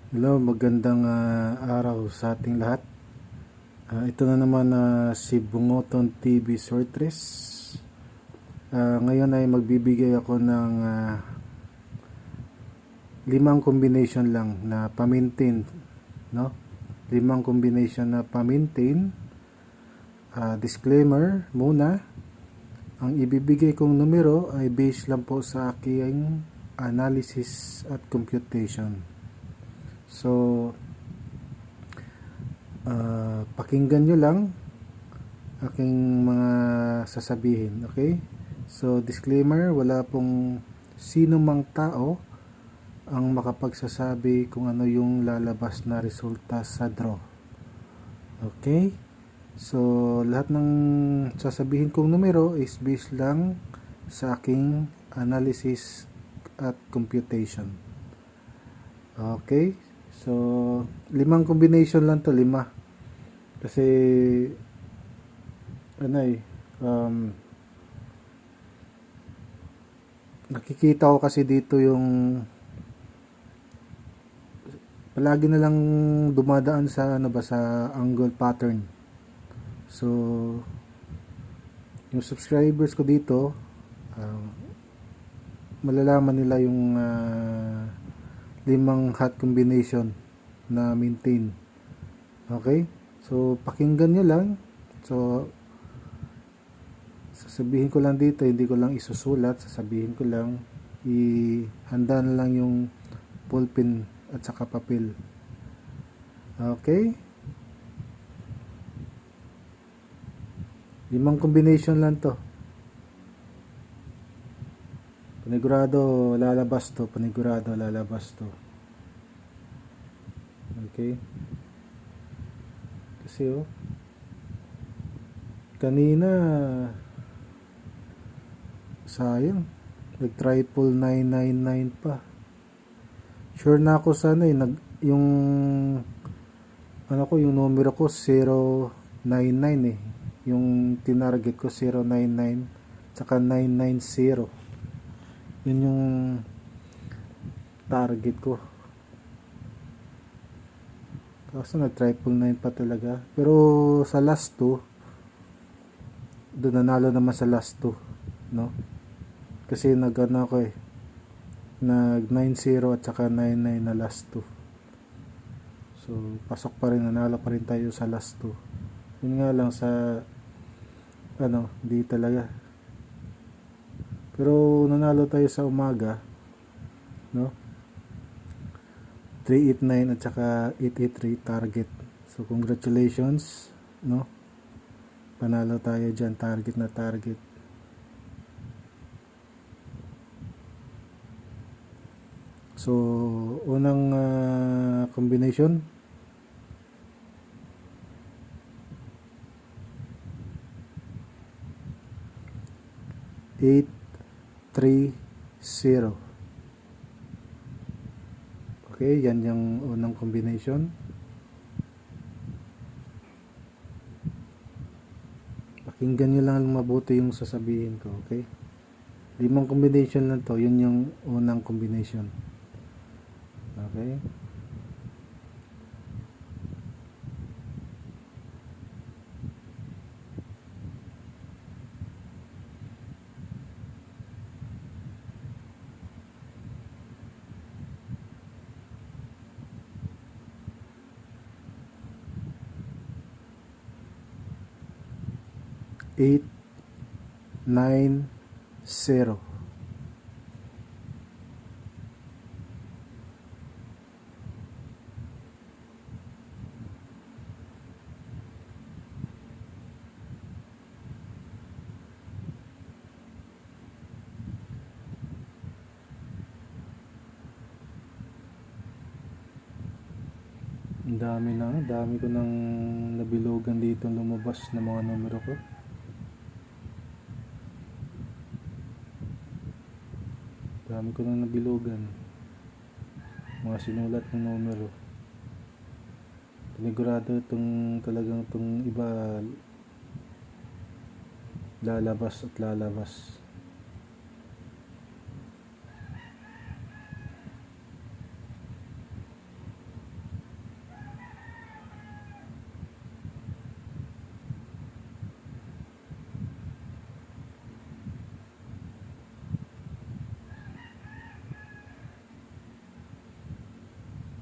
Hello, magandang araw sa ating lahat. Ito na naman si Bungoton TV Sortres. Ngayon ay magbibigay ako ng 5 combination lang na pa-maintain, no? 5 combination na pa-maintain. Disclaimer muna, ang ibibigay kong numero ay based lang po sa aking analysis at computation. So, pakinggan nyo lang aking mga sasabihin, okay? So, disclaimer, wala pong sino mang tao ang makapagsasabi kung ano yung lalabas na resulta sa draw. Okay? So, lahat ng sasabihin kong numero is based lang sa aking analysis at computation. Okay? So, 5 combination lang to, 5. Kasi, nakikita ko kasi dito yung palagi na lang dumadaan sa sa angle pattern. So, yung subscribers ko dito, malalaman nila yung 5 hot combination na maintain. Okay? So, pakinggan nyo lang. So, sasabihin ko lang dito, hindi ko lang isusulat, sasabihin ko lang, ihanda na lang yung ballpen at saka papel. Okay? 5 combination lang to. Panigurado lalabas to, panigurado lalabas to. Okay? Kasi kanina sayang, nag triple 999 pa. Sure na ako sana yung yung numero ko 099 yung tinarget ko 099 tsaka 990. Yun yung target ko. Kaso nag triple 9 pa talaga. Pero sa last 2, doon nanalo naman sa last 2, no? Kasi nag 90 at saka 99 na last 2. So, pasok pa rin, nanalo pa rin tayo sa last 2. Yun nga lang sa di talaga. Pero nanalo tayo sa umaga, no? 389 at saka 883 target. So, congratulations, no? Panalo tayo dyan, target na target. So, unang combination, 830. Okay, yan yung unang combination. Pakinggan nyo lang mabuti yung sasabihin ko, okay? 5 combination lang to, yun yung unang combination. Okay? Eight, 9, 0. Dami ko nang nabilogan dito lumabas na mga numero ko. Dami ko nang nabilogan. Mga sinulat ng numero. Panigurado talagang itong iba lalabas at lalabas.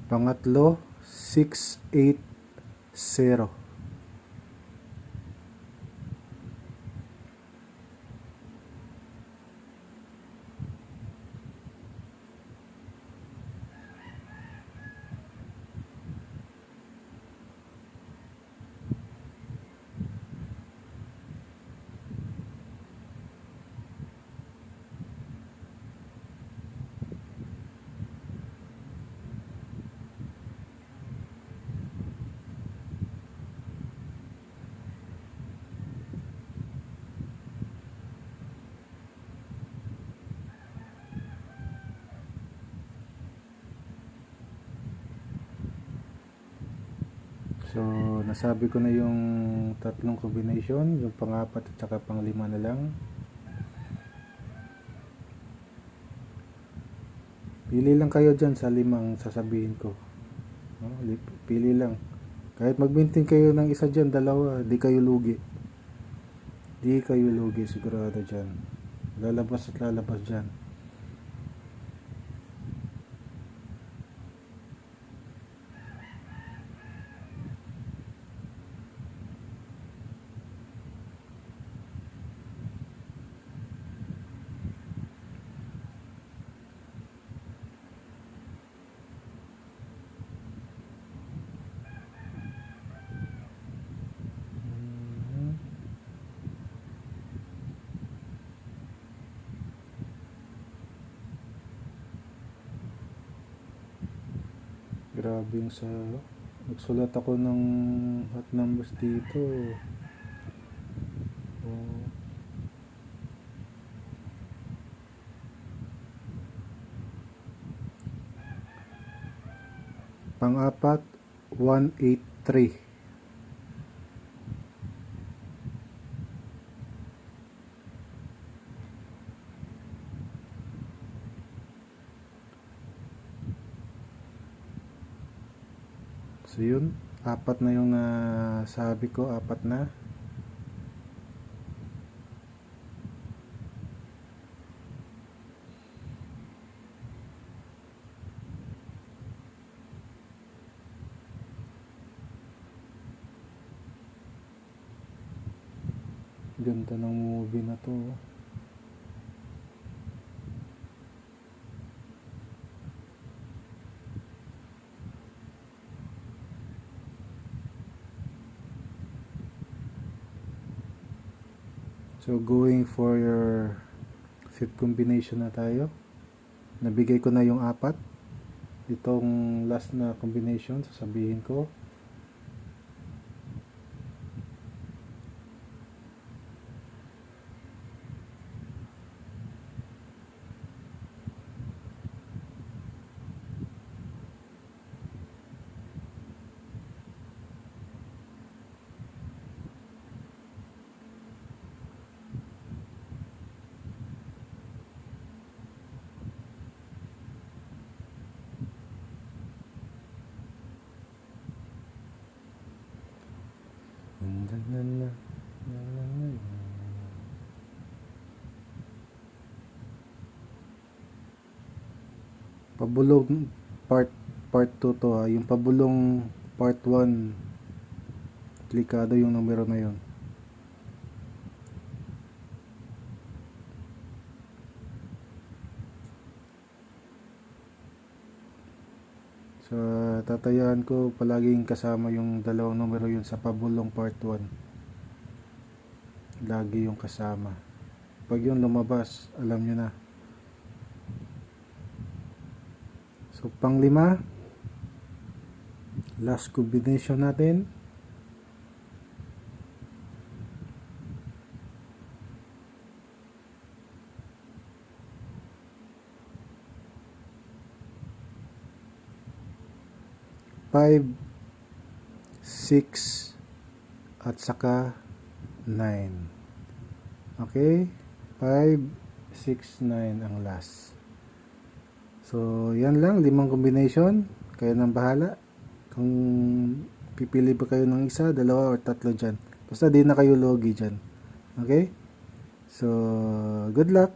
Pangatlo, 680. So, nasabi ko na yung tatlong combination, yung pang-apat at saka pang-lima na lang. Pili lang kayo dyan sa limang sasabihin ko. No? Pili lang. Kahit mag-maintain kayo ng isa dyan, dalawa, di kayo lugi. Di kayo lugi, sigurado dyan. Lalabas at lalabas dyan. Grabe yung sa... Nagsulat ako ng hot numbers dito. Oh. Pang-apat, 183. So yun, apat na yung nasabi ko, apat na. Ganda ng movie na to. So going for your fifth combination na tayo. Nabigay ko na yung apat. Itong last na combination, sasabihin ko. Pabulong part 2 to ha. Yung pabulong part 1, klikado yung numero na yun. So tatayaan ko palaging kasama yung dalawang numero yun sa pabulong part 1. Lagi yung kasama. Pag yun lumabas, alam nyo na. So pang-lima, last combination natin. Five, 6 at saka 9. Okay? 5, 6, 9 ang last. So, yan lang, 5 combination. Kayo nang bahala. Kung pipili pa kayo ng isa, dalawa, or tatlo dyan. Basta di na kayo logi dyan. Okay? So, good luck.